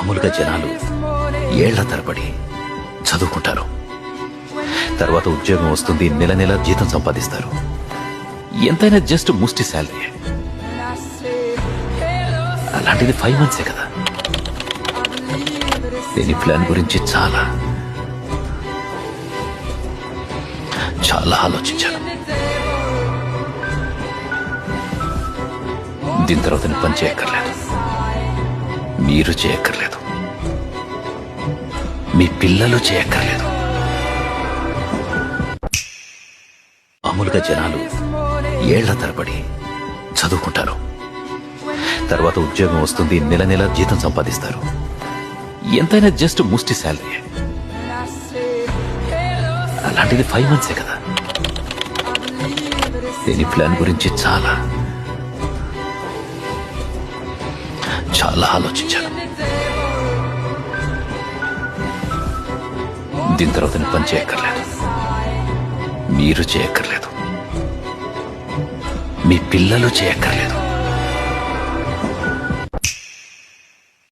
మామూలుగా జనాలు ఏళ్ల తరబడి చదువుకుంటారు, తర్వాత ఉద్యోగం వస్తుంది, నెల నెల జీతం సంపాదిస్తారు. ఎంతైనా జస్ట్ ముష్టి శాలరీ. అలాంటిది 5 months కదా. దీని ప్లాన్ గురించి చాలా చాలా ఆలోచించాను. దీని తర్వాత నేను పని చేయక్కర్లేదు, మీరు చేయక్కర్లేదు, మీ పిల్లలు చేయక్కర్లేదు. మామూలుగా జనాలు ఏళ్ల తరబడి చదువుకుంటారు, తర్వాత ఉద్యోగం వస్తుంది, నెల నెల జీతం సంపాదిస్తారు. ఎంతైనా జస్ట్ ముష్టి శాలరీ. అలాంటిది 5 months కదా. దీని ప్లాన్ గురించి చాలా చాలా ఆలోచించాను. దీని తర్వాత నేను పని చేయక్కర్లేదు, మీరు చేయక్కర్లేదు, మీ పిల్లలు చేయక్కర్లేదు.